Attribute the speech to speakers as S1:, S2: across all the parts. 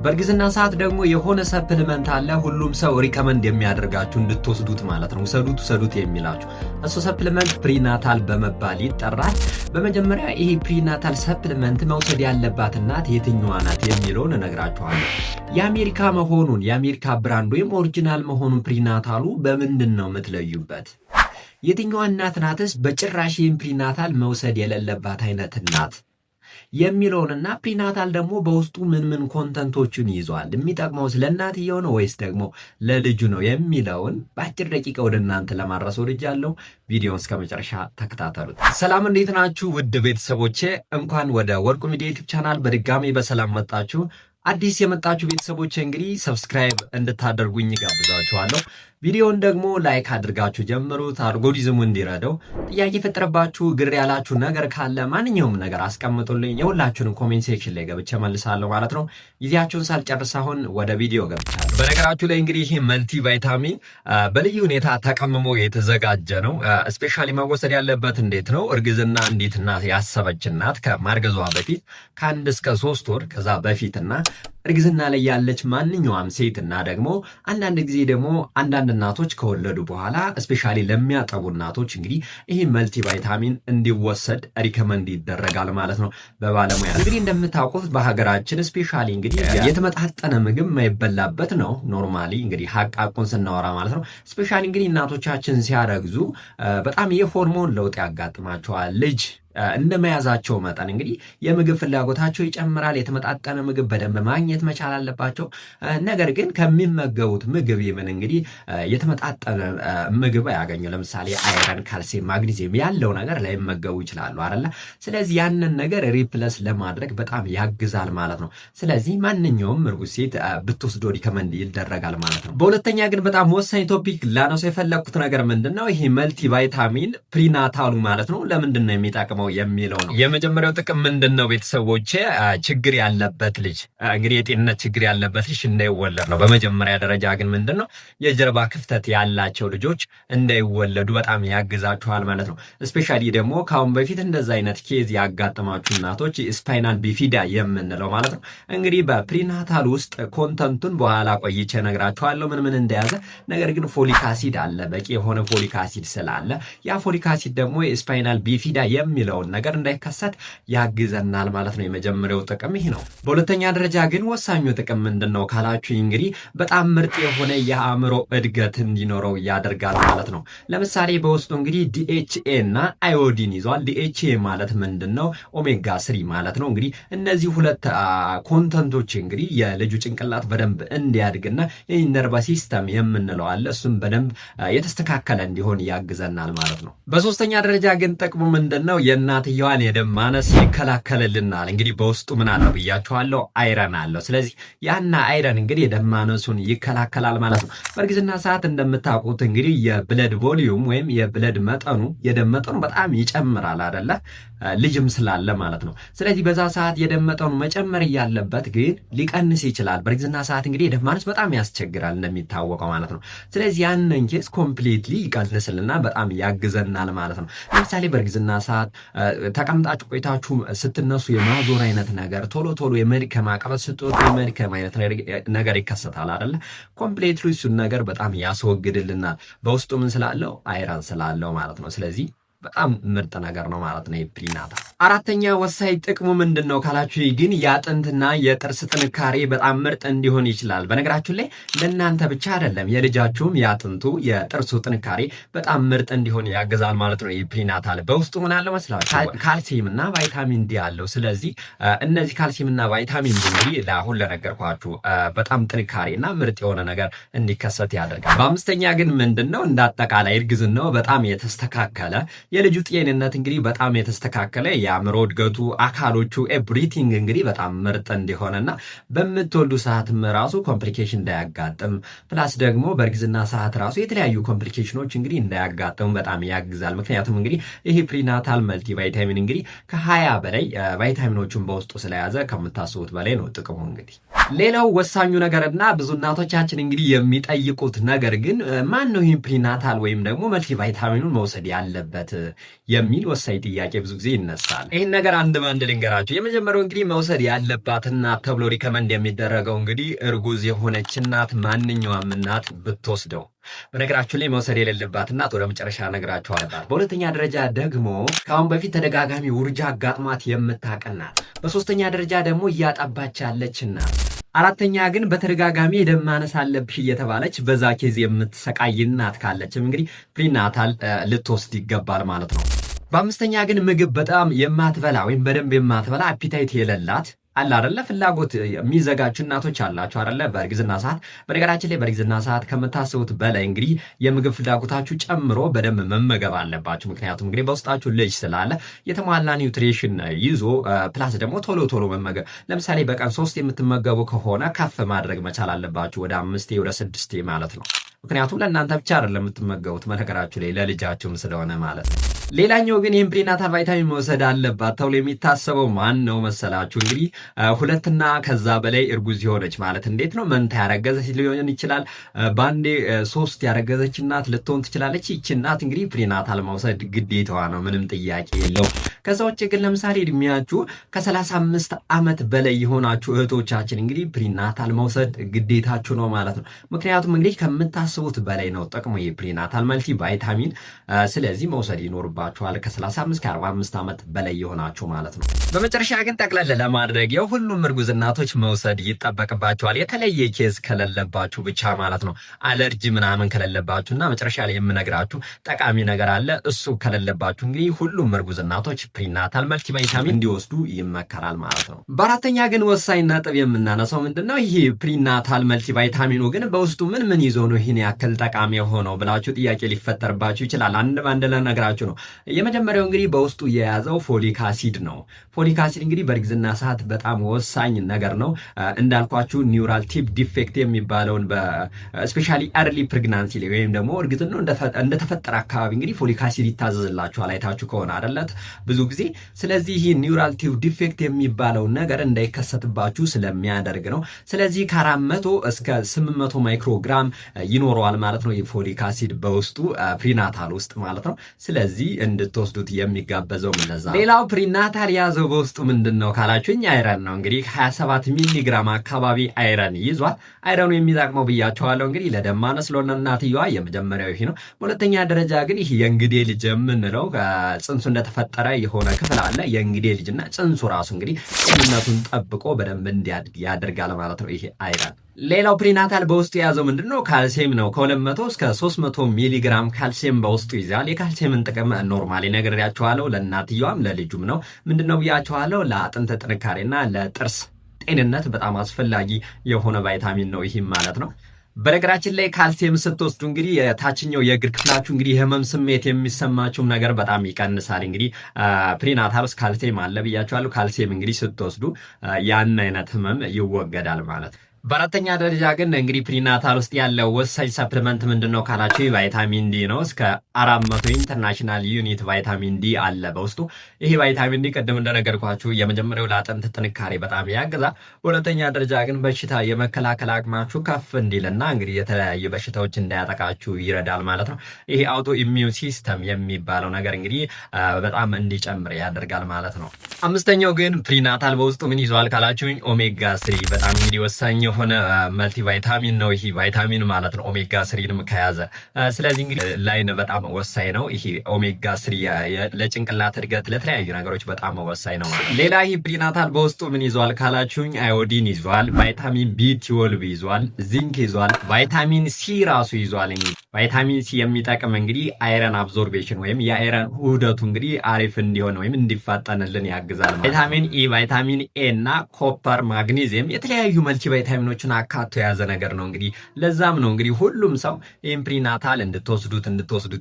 S1: በእርግዝና ሰዓት ደግሞ የሆነ ሰፕሊመንት አለ ሁሉም ሰው ሪከመንድ የሚያደርጋችሁ እንድትወስዱት ማለት ነው። ውሰዱት የሚላችሁ እሱ ሰፕሊመንት ፕሪናታል በመባል ይጠራል። በመጀመሪያ ይሄ ፕሪናታል ሰፕሊመንት መውሰድ ያለባት እናት የትኛዋ ናት የሚለውን እነግራችኋለሁ። የአሜሪካ መሆኑን የአሜሪካ ብራንድ ወይም ኦሪጂናል መሆኑን ፕሪናታሉ በምንድን ነው የምትለዩበት? የትኛዋ እናት ናትስ በጭራሽ ይህን ፕሪናታል መውሰድ የሌለባት አይነት እናት የሚለውንና ፕሪናታል ደግሞ በውስጡ ምን ኮንተንቶችን ይዟል፣ የሚጠቅመውስ ለእናትየው ነው ወይስ ደግሞ ለልጁ ነው የሚለውን በአጭር ደቂቃ ወደ እናንተ ለማድረስ ወድጃለሁ። ቪዲዮውን እስከ መጨረሻ ተከታተሉት። ሰላም፣ እንዴት ናችሁ ውድ ቤተሰቦቼ? እንኳን ወደ ወርቁ ሚዲያ ዩቲዩብ ቻናል በድጋሚ በሰላም መጣችሁ። አዲስ የመጣችሁ ቤተሰቦቼ እንግዲህ ሰብስክራይብ እንድታደርጉኝ ጋብዛችኋለሁ። ቪዲዮውን ደግሞ ላይክ አድርጋችሁ ጀምሩት፣ አልጎሪዝሙ እንዲረዳው። ጥያቄ የፈጠረባችሁ ግር ያላችሁ ነገር ካለ ማንኛውም ነገር አስቀምጡልኝ፣ የሁላችሁንም ኮሜንት ሴክሽን ላይ ገብቼ መልሳለሁ ማለት ነው። ጊዜያችሁን ሳልጨርስ አሁን ወደ ቪዲዮ ገብቻለሁ። በነገራችሁ ላይ እንግዲህ ይህ መልቲ ቫይታሚን በልዩ ሁኔታ ተቀምሞ የተዘጋጀ ነው። ስፔሻሊ መወሰድ ያለበት እንዴት ነው? እርግዝና እንዴት እናት ያሰበች እናት ከማርገዟ በፊት ከ1 እስከ 3 ወር ከዛ በፊትና እርግዝና ላይ ያለች ማንኛውም ሴትና ደግሞ አንዳንድ ጊዜ ደግሞ አንዳንድ እናቶች ከወለዱ በኋላ ስፔሻሊ ለሚያጠቡ እናቶች እንግዲህ ይህ መልቲ ቫይታሚን እንዲወሰድ ሪከመንድ ይደረጋል ማለት ነው በባለሙያ። እንግዲህ እንደምታውቁት በሀገራችን ስፔሻሊ እንግዲህ የተመጣጠነ ምግብ የማይበላበት ነው ኖርማሊ እንግዲህ ሀቃቁን ስናወራ ማለት ነው። ስፔሻሊ እንግዲህ እናቶቻችን ሲያረግዙ በጣም የሆርሞን ለውጥ ያጋጥማቸዋል። ልጅ እንደመያዛቸው መጠን እንግዲህ የምግብ ፍላጎታቸው ይጨምራል። የተመጣጠነ ምግብ በደንብ ማግኘት መቻል አለባቸው። ነገር ግን ከሚመገቡት ምግብ ይምን እንግዲህ የተመጣጠነ ምግብ አያገኙ። ለምሳሌ አይረን፣ ካልሲየም፣ ማግኒዚየም ያለው ነገር ላይመገቡ ይችላሉ አይደለ? ስለዚህ ያንን ነገር ሪፕለስ ለማድረግ በጣም ያግዛል ማለት ነው። ስለዚህ ማንኛውም እርጉዝ ሴት ብትወስዶ ሪከመንድ ይደረጋል ማለት ነው። በሁለተኛ ግን በጣም ወሳኝ ቶፒክ ላነሳው የፈለኩት ነገር ምንድነው? ይሄ መልቲ ቫይታሚን ፕሪናታሉ ማለት ነው ለምንድን ነው የሚጠቅመው የሚለው ነው። የመጀመሪያው ጥቅም ምንድነው ቤተሰቦቼ? ችግር ያለበት ልጅ እንግዲህ የጤንነት ችግር ያለበት ልጅ እንዳይወለድ ነው። በመጀመሪያ ደረጃ ግን ምንድነው የጀርባ ክፍተት ያላቸው ልጆች እንዳይወለዱ በጣም ያግዛቸዋል ማለት ነው። ስፔሻሊ ደግሞ ካሁን በፊት እንደዛ አይነት ኬዝ ያጋጠማችሁ እናቶች ስፓይናል ቢፊዳ የምንለው ማለት ነው እንግዲህ በፕሪናታል ውስጥ ኮንተንቱን በኋላ ቆይቼ እነግራችኋለሁ ምን እንደያዘ። ነገር ግን ፎሊክ አሲድ አለ፣ በቂ የሆነ ፎሊክ አሲድ ስላለ ያ ፎሊክ አሲድ ደግሞ የስፓይናል ቢፊዳ የሚለውን ነገር እንዳይከሰት ያግዘናል ማለት ነው። የመጀመሪያው ጥቅም ይሄ ነው። በሁለተኛ ደረጃ ግን ወሳኙ ጥቅም ምንድነው ካላችሁ እንግዲህ በጣም ምርጥ የሆነ የአእምሮ እድገት እንዲኖረው ያደርጋል ማለት ነው። ለምሳሌ በውስጡ እንግዲህ ዲኤችኤ እና አዮዲን ይዟል። ዲኤችኤ ማለት ምንድነው? ኦሜጋ 3 ማለት ነው። እንግዲህ እነዚህ ሁለት ኮንተንቶች እንግዲህ የልጁ ጭንቅላት በደንብ እንዲያድግና የነርቭ ሲስተም የምንለው አለ እሱም በደንብ የተስተካከለ እንዲሆን ያግዘናል ማለት ነው። በሶስተኛ ደረጃ ግን ጥቅሙ ምንድነው? የእናትየዋን የደም ማነስ ይከላከልልናል። እንግዲህ በውስጡ ምን አለው ብያችኋለሁ? አይረን አለው። ስለዚህ ያና አይረን እንግዲህ የደም ማነሱን ይከላከላል ማለት ነው። በእርግዝና ሰዓት እንደምታውቁት እንግዲህ የብለድ ቮሊዩም ወይም የብለድ መጠኑ የደም መጠኑ በጣም ይጨምራል አይደለ? ልጅም ስላለ ማለት ነው። ስለዚህ በዛ ሰዓት የደም መጠኑ መጨመር እያለበት ግን ሊቀንስ ይችላል። በእርግዝና ሰዓት እንግዲህ የደም ማነስ በጣም ያስቸግራል እንደሚታወቀው ማለት ነው። ስለዚህ ያንን ኬስ ኮምፕሊትሊ ይቀንስልና በጣም ያግዘናል ማለት ነው። ለምሳሌ በእርግዝና ሰዓት ተቀምጣችሁ ቆይታችሁ ስትነሱ የማዞር አይነት ነገር ቶሎ የመድከም አቀበት ስትወጡ የመድከም አይነት ነገር ይከሰታል አይደለ? ኮምፕሊትሊ እሱን ነገር በጣም ያስወግድልናል። በውስጡ ምን ስላለው? አይረን ስላለው ማለት ነው። ስለዚህ በጣም ምርጥ ነገር ነው ማለት ነው ፕሪናታል። አራተኛ ወሳኝ ጥቅሙ ምንድነው ካላችሁ ግን የአጥንትና የጥርስ ጥንካሬ በጣም ምርጥ እንዲሆን ይችላል። በነገራችሁ ላይ ለእናንተ ብቻ አይደለም የልጃችሁም የአጥንቱ የጥርሱ ጥንካሬ በጣም ምርጥ እንዲሆን ያግዛል ማለት ነው ፕሪናታል። በውስጡ ምን አለው መስላችሁ? ካልሲየም እና ቫይታሚን ዲ አለው። ስለዚህ እነዚህ ካልሲየም እና ቫይታሚን ዲ እንግዲህ ለአሁን ለነገርኳችሁ በጣም ጥንካሬና ምርጥ የሆነ ነገር እንዲከሰት ያደርጋል። በአምስተኛ ግን ምንድነው እንዳጠቃላይ እርግዝናው በጣም የተስተካከለ የልጁ ጤንነት እንግዲህ በጣም የተስተካከለ የአእምሮ እድገቱ አካሎቹ ኤቭሪቲንግ እንግዲህ በጣም ምርጥ እንዲሆነና በምትወልዱ ሰዓትም ራሱ ኮምፕሊኬሽን እንዳያጋጥም ፕላስ ደግሞ በእርግዝና ሰዓት ራሱ የተለያዩ ኮምፕሊኬሽኖች እንግዲህ እንዳያጋጥሙ በጣም ያግዛል። ምክንያቱም እንግዲህ ይሄ ፕሪናታል መልቲ ቫይታሚን እንግዲህ ከ20 በላይ ቫይታሚኖችን በውስጡ ስለያዘ ከምታስቡት በላይ ነው ጥቅሙ። እንግዲህ ሌላው ወሳኙ ነገርና ብዙ እናቶቻችን እንግዲህ የሚጠይቁት ነገር ግን ማን ነው ይህን ፕሪናታል ወይም ደግሞ መልቲ ቫይታሚኑን መውሰድ ያለበት የሚል ወሳኝ ጥያቄ ብዙ ጊዜ ይነሳል። ይህን ነገር አንድ ባንድ ልንገራችሁ። የመጀመሪያው እንግዲህ መውሰድ ያለባት እናት ተብሎ ሪከመንድ የሚደረገው እንግዲህ እርጉዝ የሆነች እናት ማንኛውም እናት ብትወስደው። በነገራችሁ ላይ መውሰድ የሌለባት እናት ወደ መጨረሻ ነግራችኋለሁ። በሁለተኛ ደረጃ ደግሞ ከአሁን በፊት ተደጋጋሚ ውርጃ አጋጥሟት የምታቀናት፣ በሶስተኛ ደረጃ ደግሞ እያጠባች ያለች እናት፣ አራተኛ ግን በተደጋጋሚ የደም ማነስ አለብሽ እየተባለች በዛ ኬዝ የምትሰቃይ እናት ካለችም እንግዲህ ፕሪናታል ልትወስድ ይገባል ማለት ነው። በአምስተኛ ግን ምግብ በጣም የማትበላ ወይም በደንብ የማትበላ አፒታይት የሌላት አለ አይደለ ፍላጎት የሚዘጋችሁ እናቶች አላችሁ አይደለ በእርግዝና ሰዓት። በነገራችን ላይ በእርግዝና ሰዓት ከምታስቡት በላይ እንግዲህ የምግብ ፍላጎታችሁ ጨምሮ በደንብ መመገብ አለባችሁ። ምክንያቱም እንግዲህ በውስጣችሁ ልጅ ስላለ የተሟላ ኒውትሪሽን ይዞ ፕላስ ደግሞ ቶሎ ቶሎ መመገብ። ለምሳሌ በቀን 3 የምትመገቡ ከሆነ ከፍ ማድረግ መቻል አለባችሁ ወደ 5 ወደ 6 ማለት ነው። ምክንያቱም ለእናንተ ብቻ አይደለም የምትመገቡት በነገራችሁ ላይ ለልጃችሁም ስለሆነ ማለት ነው። ሌላኛው ግን ይህን ፕሪናታል ቫይታሚን መውሰድ አለባት ተብሎ የሚታሰበው ማን ነው መሰላችሁ? እንግዲህ 2 ከዛ በላይ እርጉዝ የሆነች ማለት እንዴት ነው? መንታ ያረገዘች ሊሆን ይችላል። ባንዴ 3 ያረገዘች እናት ልትሆን ትችላለች። ይቺ እናት እንግዲህ ፕሪናታል መውሰድ ግዴታዋ ነው፣ ምንም ጥያቄ የለው። ከዛ ውጭ ግን ለምሳሌ እድሜያችሁ ከ35 ዓመት በላይ የሆናችሁ እህቶቻችን እንግዲህ ፕሪናታል መውሰድ ግዴታችሁ ነው ማለት ነው። ምክንያቱም እንግዲህ ከምታስቡት በላይ ነው ጥቅሙ የፕሪናታል መልቲ ቫይታሚን። ስለዚህ መውሰድ ይኖርባችኋል ከ35 ከ45 ዓመት በላይ የሆናችሁ ማለት ነው። በመጨረሻ ግን ጠቅለል ለማድረግ የሁሉም እርጉዝ እናቶች መውሰድ ይጠበቅባችኋል፣ የተለየ ኬዝ ከሌለባችሁ ብቻ ማለት ነው። አለርጂ ምናምን ከሌለባችሁና መጨረሻ ላይ የምነግራችሁ ጠቃሚ ነገር አለ። እሱ ከሌለባችሁ እንግዲህ ሁሉም እርጉዝ እናቶች ፕሪናታል መልቲ ቫይታሚን እንዲወስዱ ይመከራል ማለት ነው። በአራተኛ ግን ወሳኝ ነጥብ የምናነሳው ምንድነው? ይሄ ፕሪናታል መልቲ ቫይታሚኑ ግን በውስጡ ምን ይዞ ነው ይህን ያክል ጠቃሚ የሆነው ብላችሁ ጥያቄ ሊፈጠርባችሁ ይችላል። አንድ ባንድ ለነግራችሁ ነው። የመጀመሪያው እንግዲህ በውስጡ የያዘው ፎሊክ አሲድ ነው። ፎሊክ አሲድ እንግዲህ በእርግዝና ሰዓት በጣም ወሳኝ ነገር ነው። እንዳልኳችሁ ኒውራል ቲፕ ዲፌክት የሚባለውን በስፔሻሊ አርሊ ፕሬግናንሲ ላይ ወይም ደግሞ እርግዝና እንደተፈጠረ አካባቢ እንግዲህ ፎሊክ አሲድ ይታዘዝላችኋል አይታችሁ ከሆነ አይደለት ብዙ ጊዜ። ስለዚህ ይህ ኒውራል ቲፕ ዲፌክት የሚባለው ነገር እንዳይከሰትባችሁ ስለሚያደርግ ነው። ስለዚህ ከ400 እስከ 800 ማይክሮግራም ይኖረዋል ማለት ነው የፎሊክ አሲድ በውስጡ ፕሪናታል ውስጥ ማለት ነው። ስለዚህ እንድትወስዱት የሚጋበዘው ለዛ። ሌላው ፕሪናታል ያዘው በውስጡ ምንድነው ካላችሁኝ አይረን ነው። እንግዲህ 27 ሚሊግራም አካባቢ አይረን ይዟል። አይረኑ የሚጠቅመው ብያቸዋለሁ እንግዲህ ለደም ማነስ ለሆነ እናትየዋ የመጀመሪያው ይሄ ነው። በሁለተኛ ደረጃ ግን ይህ የእንግዴ ልጅ የምንለው ጽንሱ እንደተፈጠረ የሆነ ክፍል አለ። የእንግዴ ልጅና ጽንሱ ራሱ እንግዲህ ጤንነቱን ጠብቆ በደንብ እንዲያድግ ያደርጋል ማለት ነው ይሄ አይረን። ሌላው ፕሪናታል በውስጡ የያዘው ምንድነው? ካልሲየም ነው። ከ200 እስከ 300 ሚሊግራም ካልሲየም በውስጡ ይዛል። የካልሲየምን ጥቅም ኖርማሊ ነግሬያችኋለሁ። ለእናትየዋም ለልጁም ነው። ምንድነው ብያችኋለሁ? ለአጥንት ጥንካሬና ለጥርስ ጤንነት በጣም አስፈላጊ የሆነ ቫይታሚን ነው ይህም ማለት ነው። በነገራችን ላይ ካልሲየም ስትወስዱ እንግዲህ የታችኛው የእግር ክፍላችሁ እንግዲህ ህመም ስሜት የሚሰማችሁም ነገር በጣም ይቀንሳል። እንግዲህ ፕሪናታል ውስጥ ካልሲየም አለ ብያችኋለሁ። ካልሲየም እንግዲህ ስትወስዱ ያን አይነት ህመም ይወገዳል ማለት ነው። በአራተኛ ደረጃ ግን እንግዲህ ፕሪናታል ውስጥ ያለው ወሳኝ ሰፕሊመንት ምንድነው ካላችሁ ቫይታሚን ዲ ነው። እስከ 400 ኢንተርናሽናል ዩኒት ቫይታሚን ዲ አለ በውስጡ። ይሄ ቫይታሚን ዲ ቅድም እንደነገርኳችሁ የመጀመሪያው ለአጥንት ጥንካሬ በጣም ያግዛል። በሁለተኛ ደረጃ ግን በሽታ የመከላከል አቅማችሁ ከፍ እንዲልና እንግዲህ የተለያዩ በሽታዎች እንዳያጠቃችሁ ይረዳል ማለት ነው። ይሄ አውቶ ኢሚዩን ሲስተም የሚባለው ነገር እንግዲህ በጣም እንዲጨምር ያደርጋል ማለት ነው። አምስተኛው ግን ፕሪናታል በውስጡ ምን ይዟል ካላችሁኝ ኦሜጋ 3 በጣም እንግዲህ ወሳኝ የሆነ መልቲ ቫይታሚን ነው ይሄ ቫይታሚን ማለት ነው። ኦሜጋ 3ንም ከያዘ ስለዚህ እንግዲህ ላይን በጣም ወሳኝ ነው። ይሄ ኦሜጋ 3 ለጭንቅላት እድገት ለተለያዩ ነገሮች በጣም ወሳኝ ነው። ሌላ ይሄ ፕሪናታል በውስጡ ምን ይዟል ካላችሁኝ አዮዲን ይዟል፣ ቫይታሚን ቢ12 ይዟል፣ ዚንክ ይዟል፣ ቫይታሚን ሲ ራሱ ይዟል። እንግዲህ ቫይታሚን ሲ የሚጠቅም እንግዲህ አይረን አብዞርቤሽን ወይም የአይረን ውህደቱ እንግዲህ አሪፍ እንዲሆን ወይም እንዲፋጠንልን ያግዛል። ቫይታሚን ኢ፣ ቫይታሚን ኤ እና ኮፐር፣ ማግኒዚየም የተለያዩ መልቲ ቫይታሚኖችን አካቶ የያዘ ነገር ነው። እንግዲህ ለዛም ነው እንግዲህ ሁሉም ሰው ይህን ፕሪናታል እንድትወስዱት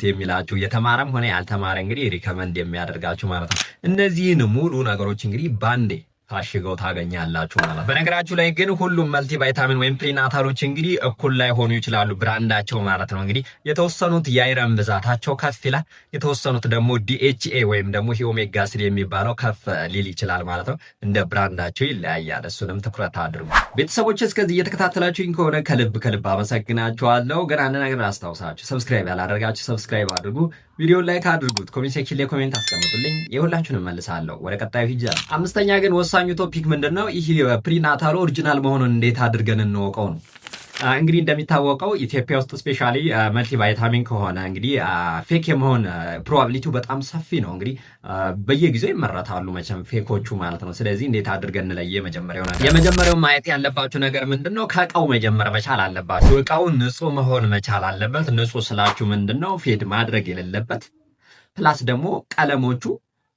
S1: የሚላችሁ የተማረም ሆነ ያልተማረ እንግዲህ ሪከመንድ የሚያደርጋችሁ ማለት ነው። እነዚህን ሙሉ ነገሮች እንግዲህ ባንዴ ታሽገው ታገኛላችሁ ማለት። በነገራችሁ ላይ ግን ሁሉም መልቲ ቫይታሚን ወይም ፕሪናታሎች እንግዲህ እኩል ላይ ሆኑ ይችላሉ፣ ብራንዳቸው ማለት ነው። እንግዲህ የተወሰኑት የአይረን ብዛታቸው ከፍ ይላል፣ የተወሰኑት ደግሞ ዲኤችኤ ወይም ደግሞ ኦሜጋ 3 የሚባለው ከፍ ሊል ይችላል ማለት ነው። እንደ ብራንዳቸው ይለያያል። እሱንም ትኩረት አድርጉ። ቤተሰቦች እስከዚህ እየተከታተላችሁኝ ከሆነ ከልብ አመሰግናችኋለሁ። ግን አንድ ነገር አስታውሳችሁ፣ ሰብስክራይብ ያላደረጋችሁ ሰብስክራይብ አድርጉ፣ ቪዲዮ ላይክ አድርጉት፣ ኮሜንት ሴክሽን ላይ ኮሜንት አስቀምጡልኝ፣ የሁላችሁንም መልሳለሁ። ወደ ቀጣዩ ሂጅ። አምስተኛ ግን ወሳኙ ቶፒክ ምንድነው? ይህ ፕሪናታል ኦሪጂናል መሆኑን እንዴት አድርገን እንወቀው ነው። እንግዲህ እንደሚታወቀው ኢትዮጵያ ውስጥ ስፔሻሊ መልቲ ቫይታሚን ከሆነ እንግዲህ ፌክ የመሆን ፕሮባቢሊቲው በጣም ሰፊ ነው። እንግዲህ በየጊዜው ይመረታሉ መቼም ፌኮቹ ማለት ነው። ስለዚህ እንዴት አድርገን እንለየ? የመጀመሪያው ማየት ያለባችሁ ነገር ምንድነው? ከእቃው መጀመር መቻል አለባችሁ። እቃው ንጹህ መሆን መቻል አለበት። ንጹህ ስላችሁ ምንድነው? ፌድ ማድረግ የሌለበት ፕላስ ደግሞ ቀለሞቹ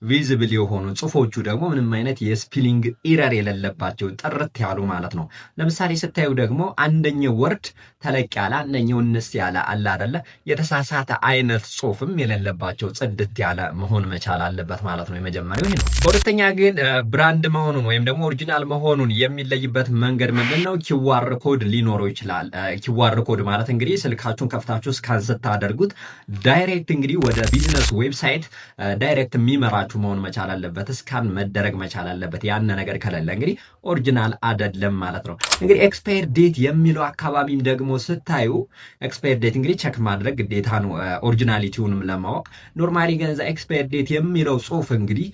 S1: ቪዚብል የሆኑ ጽሁፎቹ ደግሞ ምንም አይነት የስፒሊንግ ኢረር የሌለባቸው ጥርት ያሉ ማለት ነው። ለምሳሌ ስታዩ ደግሞ አንደኛው ወርድ ተለቅ ያለ አንደኛው እንስ ያለ አለ አይደለ? የተሳሳተ አይነት ጽሁፍም የሌለባቸው ጽድት ያለ መሆን መቻል አለበት ማለት ነው። የመጀመሪያው ይሄ ነው። በሁለተኛ ግን ብራንድ መሆኑን ወይም ደግሞ ኦሪጂናል መሆኑን የሚለይበት መንገድ ምንድነው? ኪዋር ኮድ ሊኖረው ይችላል። ኪዋር ኮድ ማለት እንግዲህ ስልካችሁን ከፍታችሁ ስካን ስታደርጉት ዳይሬክት እንግዲህ ወደ ቢዝነስ ዌብሳይት ዳይሬክት የሚመራችሁ መሆን መቻል አለበት። ስካን መደረግ መቻል አለበት። ያን ነገር ከሌለ እንግዲህ ኦሪጂናል አይደለም ማለት ነው። እንግዲህ ኤክስፓየር ዴት የሚለው አካባቢም ደግሞ ስታዩ ኤክስፓየር ዴት እንግዲህ ቼክ ማድረግ ግዴታ ነው ኦሪጂናሊቲውንም ለማወቅ። ኖርማሊ ገንዛ ኤክስፓየር ዴት የሚለው ጽሁፍ እንግዲህ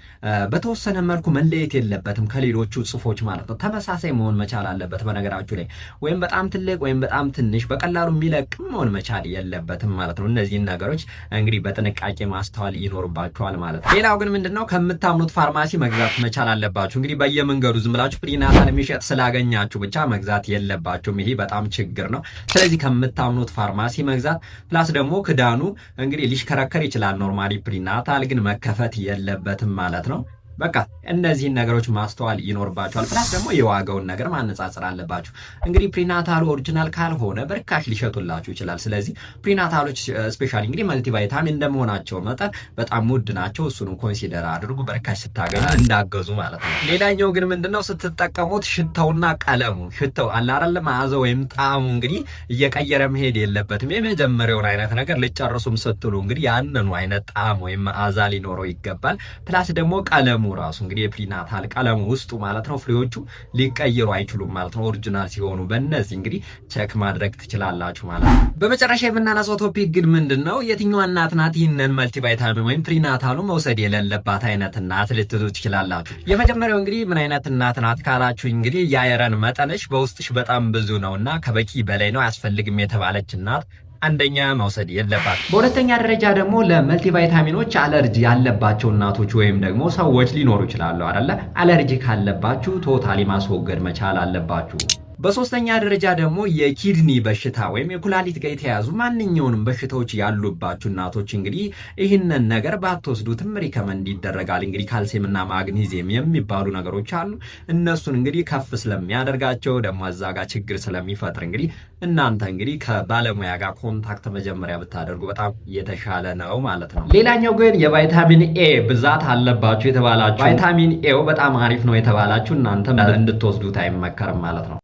S1: በተወሰነ መልኩ መለየት የለበትም ከሌሎቹ ጽሁፎች ማለት ነው። ተመሳሳይ መሆን መቻል አለበት። በነገራችሁ ላይ ወይም በጣም ትልቅ ወይም በጣም ትንሽ በቀላሉ የሚለቅም መሆን መቻል የለበትም ማለት ነው። እነዚህን ነገሮች እንግዲህ በጥንቃቄ ማስተዋል ይኖርባችኋል ማለት ነው። ሌላው ግን ምንድነው? ከምታምኑት ፋርማሲ መግዛት መቻል አለባችሁ። እንግዲህ በየመንገዱ ዝም ብላችሁ ፕሪናታል የሚሸጥ ስላገኛችሁ ብቻ መግዛት የለባችሁም። ይሄ በጣም ችግር ነው። ስለዚህ ከምታምኑት ፋርማሲ መግዛት ፕላስ ደግሞ ክዳኑ እንግዲህ ሊሽከረከር ይችላል። ኖርማሊ ፕሪናታል ግን መከፈት የለበትም ማለት ነው። በቃ እነዚህን ነገሮች ማስተዋል ይኖርባችኋል። ፕላስ ደግሞ የዋጋውን ነገር ማነጻጸር አለባችሁ። እንግዲህ ፕሪናታሉ ኦሪጂናል ካልሆነ በርካሽ ሊሸጡላችሁ ይችላል። ስለዚህ ፕሪናታሎች ስፔሻሊ እንግዲህ መልቲቫይታሚን እንደመሆናቸው መጠን በጣም ውድ ናቸው። እሱንም ኮንሲደር አድርጉ በርካሽ ስታገኙ እንዳገዙ ማለት ነው። ሌላኛው ግን ምንድነው ስትጠቀሙት ሽታውና ቀለሙ ሽታው አለ አይደል መዓዛው ወይም ጣዕሙ እንግዲህ እየቀየረ መሄድ የለበትም። የመጀመሪያውን አይነት ነገር ልጨርሱም ስትሉ እንግዲህ ያንኑ አይነት ጣዕም ወይም መዓዛ ሊኖረው ይገባል። ፕላስ ደግሞ ቀለሙ ራሱ እንግዲህ የፕሪናታል ቀለሙ ውስጡ ማለት ነው ፍሬዎቹ ሊቀየሩ አይችሉም ማለት ነው ኦሪጂናል ሲሆኑ። በእነዚህ እንግዲህ ቼክ ማድረግ ትችላላችሁ ማለት ነው። በመጨረሻ የምናነሳው ቶፒክ ግን ምንድነው? የትኛዋ እናት ናት ይህንን መልቲቫይታሚን ወይም ፕሪናታሉ መውሰድ የሌለባት አይነት እናት ልትሉ ትችላላችሁ። የመጀመሪያው እንግዲህ ምን አይነት እናት ናት ካላችሁ እንግዲህ የአይረን መጠንሽ በውስጥሽ በጣም ብዙ ነውና ከበቂ በላይ ነው አያስፈልግም የተባለች እናት አንደኛ መውሰድ የለባት። በሁለተኛ ደረጃ ደግሞ ለመልቲቫይታሚኖች አለርጂ ያለባቸው እናቶች ወይም ደግሞ ሰዎች ሊኖሩ ይችላሉ አይደለ? አለርጂ ካለባችሁ ቶታሊ ማስወገድ መቻል አለባችሁ። በሶስተኛ ደረጃ ደግሞ የኪድኒ በሽታ ወይም የኩላሊት ጋር የተያዙ ማንኛውንም በሽታዎች ያሉባችሁ እናቶች እንግዲህ ይህንን ነገር ባትወስዱትም ሪከመንድ ይደረጋል። እንግዲህ ካልሲየምና ማግኒዚየም የሚባሉ ነገሮች አሉ። እነሱን እንግዲህ ከፍ ስለሚያደርጋቸው ደግሞ እዛ ጋር ችግር ስለሚፈጥር እንግዲህ እናንተ እንግዲህ ከባለሙያ ጋር ኮንታክት መጀመሪያ ብታደርጉ በጣም የተሻለ ነው ማለት ነው። ሌላኛው ግን የቫይታሚን ኤ ብዛት አለባችሁ የተባላችሁ ቫይታሚን ኤው በጣም አሪፍ ነው የተባላችሁ እናንተ እንድትወስዱት አይመከርም ማለት ነው።